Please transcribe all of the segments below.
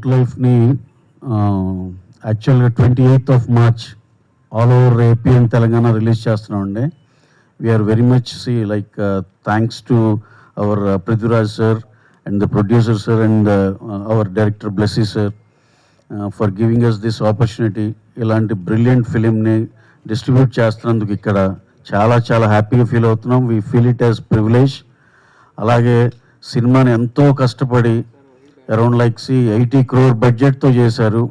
Goat లైఫ్ని యాక్చువల్గా 28th March all over AP and Telangana release చేస్తున్నామండి. We are very much like thanks to our Prithviraj sir and the producer sir and our director Blessy sir for giving us this opportunity. ఇలాంటి brilliant ఫిలింని distribute చేస్తున్నందుకు ఇక్కడ చాలా చాలా హ్యాపీగా ఫీల్ అవుతున్నాం. We feel it as privilege. అలాగే సినిమాని ఎంతో కష్టపడి అరౌండ్ లైక్ 80 crore బడ్జెట్తో చేశారు.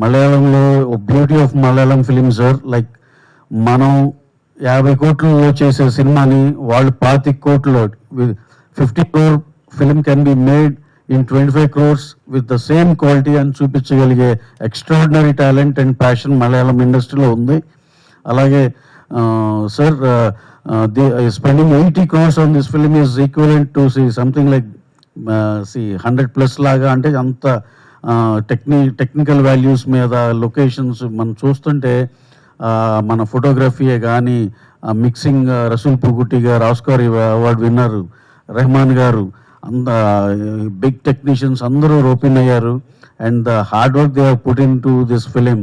మలయాళంలో beauty of Malayalam film sir, like మనం 50 కోట్లలో చేసే సినిమాని వాళ్ళు 25 కోట్లలో 50 crore film can be made in 25 crores with the same quality అని చూపించగలిగే extraordinary talent and passion Malayalam ఇండస్ట్రీలో ఉంది. అలాగే sir spending 80 crores on this film is equivalent to something like 100+ లాగా. అంటే అంత టెక్నికల్ వాల్యూస్ మీద లొకేషన్స్ మనం చూస్తుంటే మన ఫోటోగ్రఫీయే కానీ మిక్సింగ్ రసూల్ పుగుటి గారు, ఆస్కార్ అవార్డు విన్నర్ రెహమాన్ గారు, అంత బిగ్ టెక్నీషియన్స్ అందరూ రోపిన్ అయ్యారు. And the hard work they have put in to this film.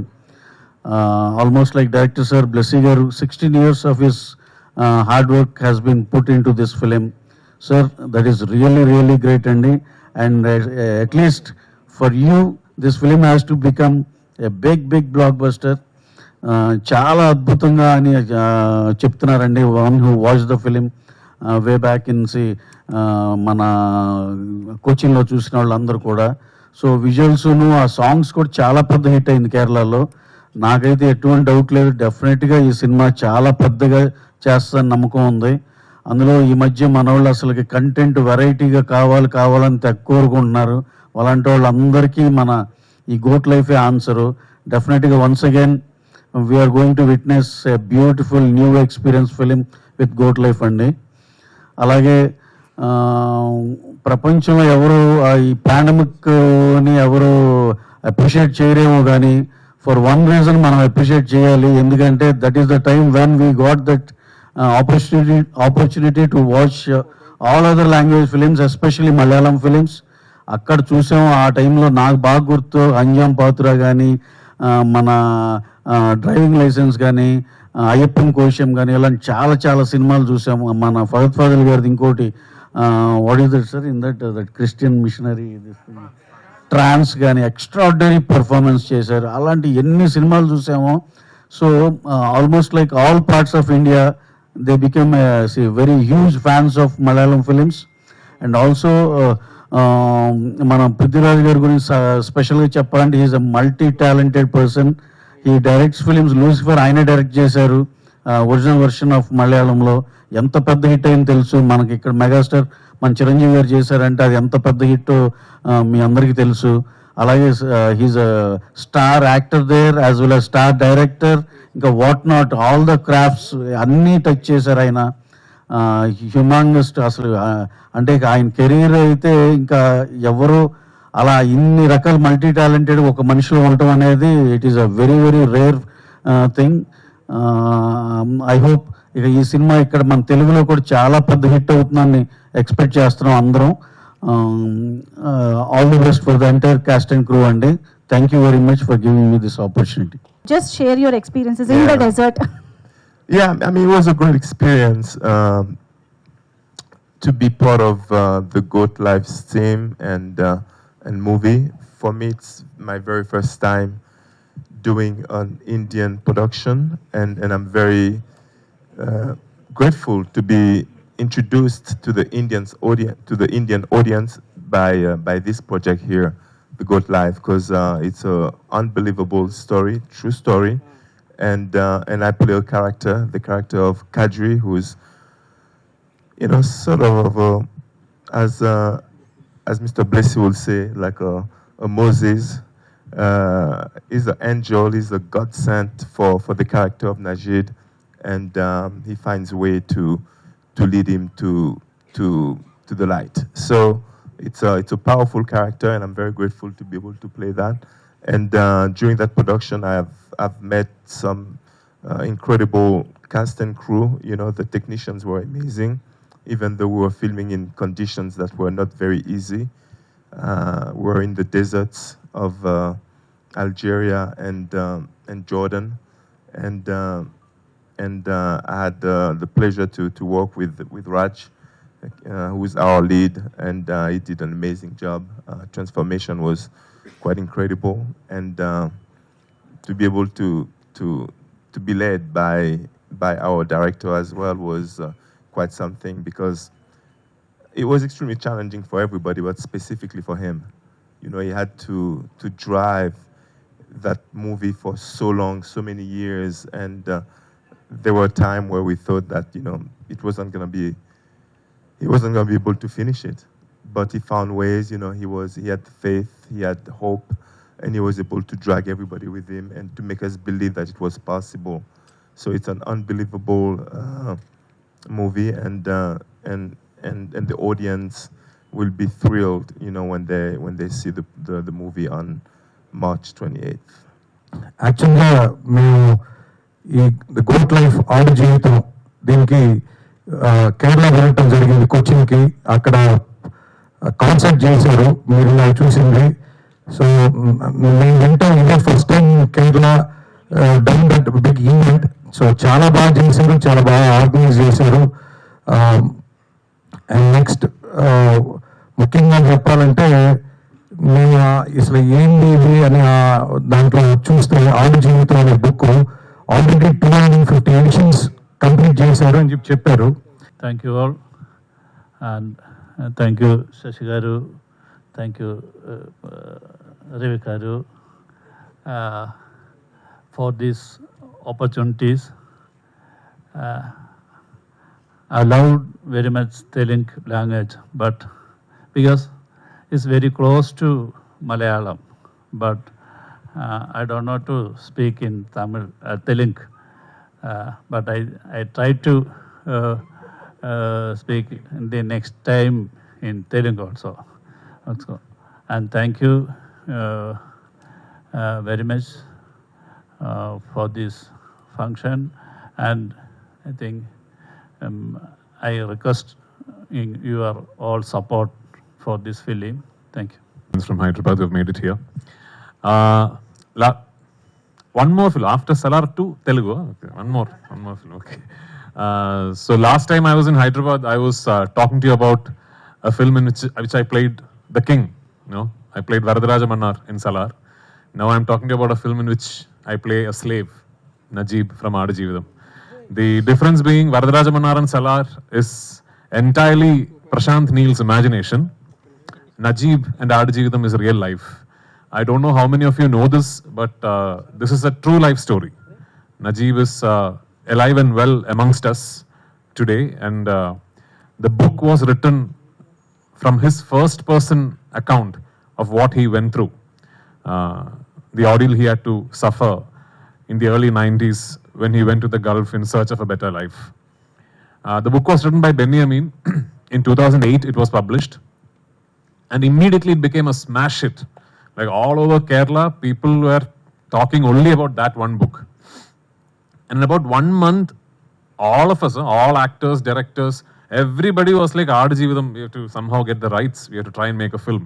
Almost like director sir Blessy గారు 16 years of his hard work has been put into this film. Sir, that is really really great andi. And at least for you this film has to become a big blockbuster. చాలా అద్భుతంగా అని చెప్తున్నారండి one who watch the film way back in మన కోచింగ్లో చూసిన వాళ్ళందరూ కూడా. So విజువల్స్ను ఆ songs కూడా చాలా పెద్ద హిట్ అయింది కేరళలో. నాకైతే ఎటువంటి డౌట్ లేదు, డెఫినెట్గా ఈ సినిమా చాలా పెద్దగా చేస్తుందని నమ్మకం ఉంది. అందులో ఈ మధ్య మన వాళ్ళు అసలుకి కంటెంట్ వెరైటీగా కావాలని కోరుకుంటున్నారు. అలాంటి వాళ్ళందరికీ మన ఈ గోట్ లైఫే ఆన్సరు. డెఫినెట్గా once again we are going to witness a beautiful new experience film with Goat Life అండి. అలాగే ప్రపంచంలో ఎవరు ఈ పాండమిక్ని ఎవరు అప్రిషియేట్ చేయరేమో కానీ ఫర్ వన్ రీజన్ మనం అప్రిషియేట్ చేయాలి. ఎందుకంటే that is the time when we got that opportunity to watch all other language films, especially Malayalam films. అక్కడ చూసాము. ఆ టైంలో నాకు బాగా గుర్తు అంజాం పాత్ర కానీ, మన డ్రైవింగ్ లైసెన్స్ కానీ, అయ్యప్పన్ కోశం కానీ, ఇలాంటి చాలా చాలా సినిమాలు చూసాము. మన ఫహద్ ఫాజిల్ గారిది ఇంకోటి what is that sir in that Christian missionary trance కానీ ఎక్స్ట్రాడినరీ పర్ఫార్మెన్స్ చేశారు. అలాంటి ఎన్ని సినిమాలు చూసామో. So almost like all parts of India they became very huge fans of Malayalam films. And also మన పృథ్వీరాజ్ గారి గురించి స్పెషల్గా చెప్పాలంటే he is a multi talented person. He directs films. Lucifer ఆయనే డైరెక్ట్ చేశారు ఒరిజినల్ వర్షన్ ఆఫ్ మలయాళంలో. ఎంత పెద్ద హిట్ అయింది తెలుసు మనకి. ఇక్కడ మెగాస్టార్ మన చిరంజీవి గారు చేశారంటే అది ఎంత పెద్ద హిట్ మీ అందరికీ తెలుసు. అలాగే he is a star actor there as well as star director. ఇంకా what not all the crafts అన్నీ టచ్ చేశారు ఆయన. హ్యూమాంగస్ట్ అసలు. అంటే ఆయన కెరీర్ అయితే ఇంకా ఎవరు అలా ఇన్ని రకాల మల్టీ టాలెంటెడ్ ఒక మనిషిలో ఉండటం అనేది it is a very very rare thing. I hope ఇక ఈ సినిమా ఇక్కడ మన తెలుగులో కూడా చాలా పెద్ద హిట్ అవుతుందని ఎక్స్పెక్ట్ చేస్తున్నాం అందరం. All the best for the entire cost and crew అండి. Thank you very much for giving me this opportunity. Just share your experiences in the desert. Yeah, I mean, it was a great experience to be part of the Goat Life team and movie. For me, it's my very first time doing an Indian production, and I'm very grateful to be introduced to the Indian audience by this project here, The Goat Life, because it's a unbelievable story, true story, and I play the character of Kadri, who is, you know, sort of as Mr. Blessy will say, like a Moses. He's an angel. He's a God sent for the character of Najid, and he finds a way to lead him to the light. So. It's a powerful character, and I'm very grateful to be able to play that. And during that production, I've met some incredible cast and crew. You know, the technicians were amazing, even though we were filming in conditions that were not very easy. were in the deserts of Algeria and Jordan, and I had the pleasure to work with Raj, who is our lead, and he did an amazing job. Transformation was quite incredible, and to be able to be led by our director as well was quite something, because it was extremely challenging for everybody, but specifically for him. You know, he had to drive that movie for so long, so many years, and there were times where we thought that, you know, he wasn't gonna be able to finish it. But he found ways, you know, he had faith, he had hope, and he was able to drag everybody with him and to make us believe that it was possible. So it's an unbelievable movie, and the audience will be thrilled, you know, when they see the movie on March 28th. యాక్చువల్గా మేము ఈ the goat life ఆడు జీవితం దీనికి కేరళ వెళ్ళటం జరిగింది, కొచ్చిన్కి. అక్కడ concert చేశారు, మీరు నాకు చూసింది. సో మేము వింటాం, ఇదే first time Kerala done that big event. So చాలా బాగా చేశారు, చాలా బాగా ఆర్గనైజ్ చేశారు. అండ్ నెక్స్ట్ ముఖ్యంగా చెప్పాలంటే, మేము అసలు ఏంటి ఇది అని దాంట్లో చూస్తే ఆడు జీవితం అనే బుక్ ఆల్రెడీ 250 ఎడిషన్స్ కంప్లీట్ చేశారు అని చెప్పారు. Thank you all, and thank you Shashi Garu, thank you Ravi Garu for these opportunities. I love very much Telugu language, but because it's very close to Malayalam, but I don't know to speak in Tamil, Telugu, but I try to speak in the next time in Telugu also. And thank you very much for this function, and I think I request your all support for this film. Thank you. From Hyderabad who have made it here. One more film after Salar 2 Telugu. Okay, one more film. Okay. So last time I was in Hyderabad, I was talking to you about a film in which I played the king. You know, I played Varadaraja Mannar in Salar. Now I'm talking to you about a film in which I play a slave, Najib from Aadu Jeevitham. The difference being Varadaraja Mannar and Salar is entirely Prashant Neel's imagination. Najib and Aadu Jeevitham is real life. I don't know how many of you know this, but this is a true life story. Najib is alive and well amongst us today, and the book was written from his first person account of what he went through, the ordeal he had to suffer in the early 90s when he went to the Gulf in search of a better life. The book was written by Benny Amin. In 2008 it was published, and immediately it became a smash hit. Like all over Kerala, people were talking only about that one book. And in about 1 month, all of us, all actors, directors, everybody was like, Aadu Jeevitham, we have to somehow get the rights, we have to try and make a film.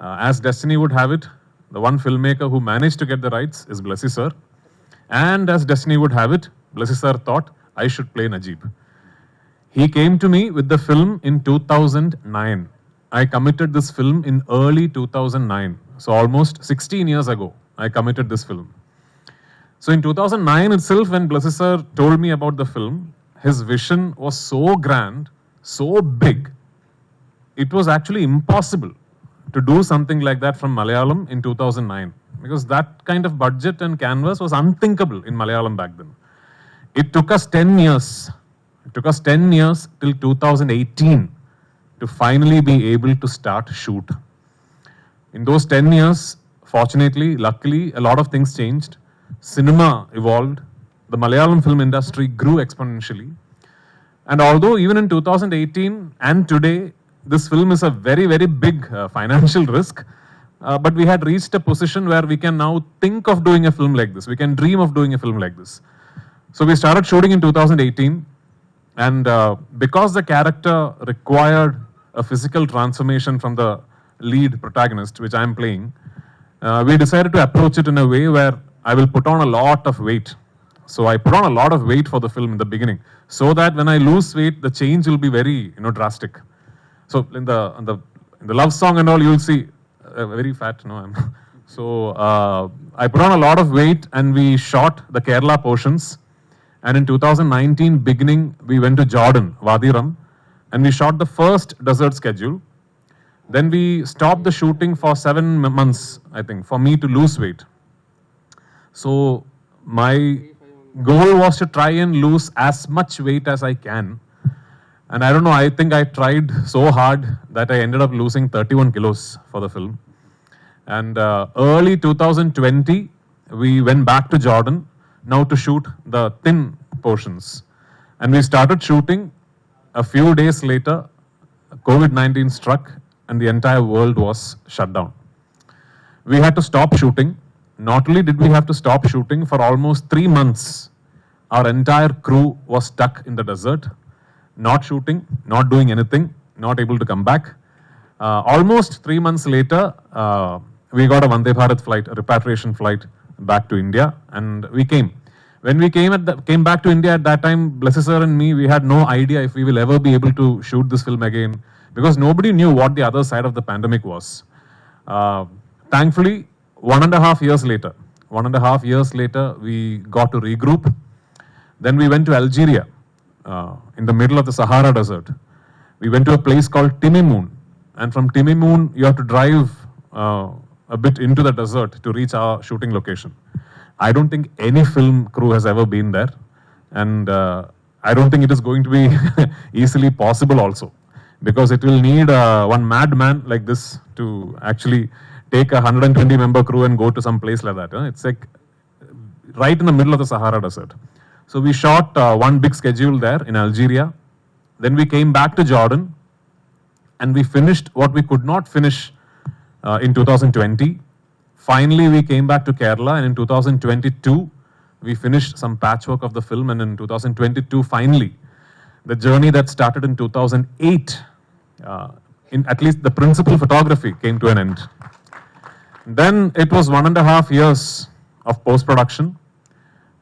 As destiny would have it, the one filmmaker who managed to get the rights is Blessy sir. And as destiny would have it, Blessy sir thought I should play Najib. He came to me with the film in 2009. I committed this film in early 2009. So almost 16 years ago, I committed this film. So in 2009 itself, when Blessy sir told me about the film, his vision was so grand, so big, it was actually impossible to do something like that from Malayalam in 2009. Because that kind of budget and canvas was unthinkable in Malayalam back then. It took us 10 years. It took us 10 years till 2018 to finally be able to start shoot. In those 10 years, fortunately, luckily, a lot of things changed. Cinema evolved. The Malayalam film industry grew exponentially. And although even in 2018 and today, this film is a very, very big financial risk, but we had reached a position where we can now think of doing a film like this. We can dream of doing a film like this. So we started shooting in 2018, and because the character required a physical transformation from the lead protagonist, which I am playing, we decided to approach it in a way where I will put on a lot of weight. So I put on a lot of weight for the film in the beginning, so that when I lose weight, the change will be very, drastic. So in the love song and all, you'll see very fat. No, I'm. So I put on a lot of weight, and we shot the Kerala portions. And in 2019 beginning, we went to Jordan, Wadi Rum, and we shot the first desert schedule. Then we stopped the shooting for 7 months, I think, for me to lose weight. So my goal was to try and lose as much weight as I can. And I don't know, I think I tried so hard that I ended up losing 31 kilos for the film. And early 2020, we went back to Jordan now to shoot the thin portions. And we started shooting. A few days later, COVID-19 struck and the entire world was shut down. We had to stop shooting. Not only did we have to stop shooting, for almost 3 months, our entire crew was stuck in the desert, not shooting, not doing anything, not able to come back. Almost 3 months later, we got a Vande Bharat flight, a repatriation flight back to India, and we came. When we came back to India at that time, Blessy sir and me, we had no idea if we will ever be able to shoot this film again, because nobody knew what the other side of the pandemic was. Thankfully, 1.5 years later, we got to regroup. Then we went to Algeria, in the middle of the Sahara Desert. We went to a place called Timimoun, and from Timimoun, you have to drive a bit into the desert to reach our shooting location. I don't think any film crew has ever been there, and I don't think it is going to be easily possible also, because it will need one madman like this to actually take a 120-member crew and go to some place like that. It's like right in the middle of the Sahara Desert. So we shot one big schedule there in Algeria. Then we came back to Jordan, and we finished what we could not finish in 2020. Finally, we came back to Kerala, and in 2022, we finished some patchwork of the film, and in 2022, finally, the journey that started in 2008, in at least the principal photography, came to an end. Then it was 1.5 years of post-production.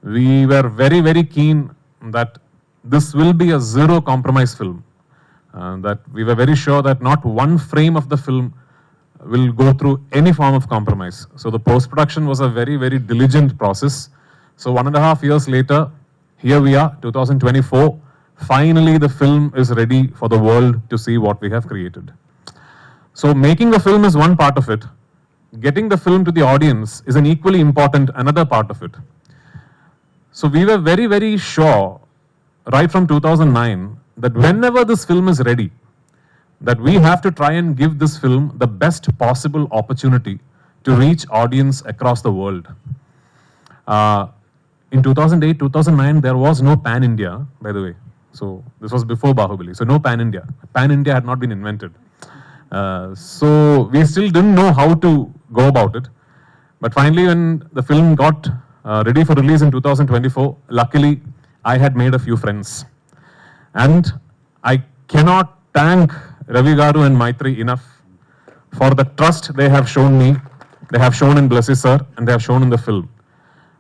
We were very, very keen that this will be a zero compromise film. That we were very sure that not one frame of the film will go through any form of compromise. So the post-production was a very, very diligent process. So 1.5 years later, here we are, 2024. Finally, the film is ready for the world to see what we have created. So making the film is one part of it. Getting the film to the audience is an equally important another part of it. So we were very, very sure, right from 2009, that whenever this film is ready, that we have to try and give this film the best possible opportunity to reach audience across the world. In 2008, 2009, there was no Pan-India, by the way. So this was before Bahubali. So no Pan-India. Pan-India had not been invented. So we still didn't know how to go about it. But finally, when the film got ready for release in 2024, luckily, I had made a few friends. And I cannot thank Ravi Garu and Maitri enough for the trust they have shown me, they have shown in Blessy sir, and they have shown in the film.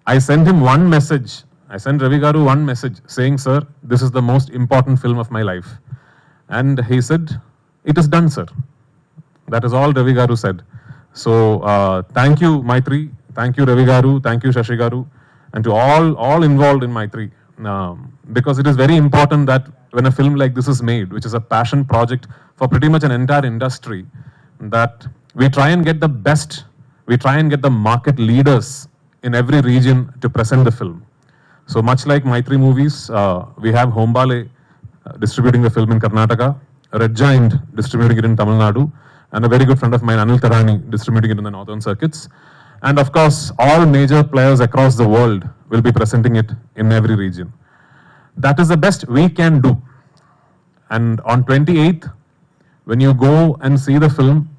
I sent him one message. I sent Ravi Garu one message saying, sir, this is the most important film of my life. And he said, it is done, sir. That is all Ravi Garu said. So thank you, Maitri. Thank you, Ravi Garu. Thank you, Shashi Garu. And to all involved in Maitri. Because it is very important that when a film like this is made, which is a passion project for pretty much an entire industry, that we try and get the best, we try and get the market leaders in every region to present the film. So much like Maitri Movies, we have Hombale distributing the film in Karnataka, Red Giant distributing it in Tamil Nadu, and a very good friend of mine, Anil Tarani, distributing it in the northern circuits. And of course, all major players across the world will be presenting it in every region. That is the best we can do. And on 28th, when you go and see the film,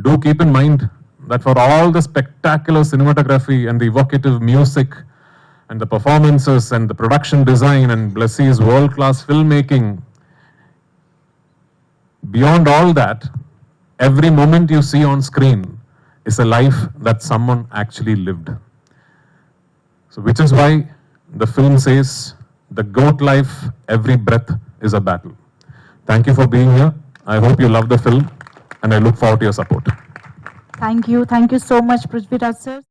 do keep in mind that for all the spectacular cinematography and the evocative music and the performances and the production design and Blessy's world-class filmmaking, beyond all that, every moment you see on screen is a life that someone actually lived. So, which is why the film says, the goat life, every breath is a battle. Thank you for being here. I hope you love the film, and I look forward to your support. Thank you so much, Prithviraj sir.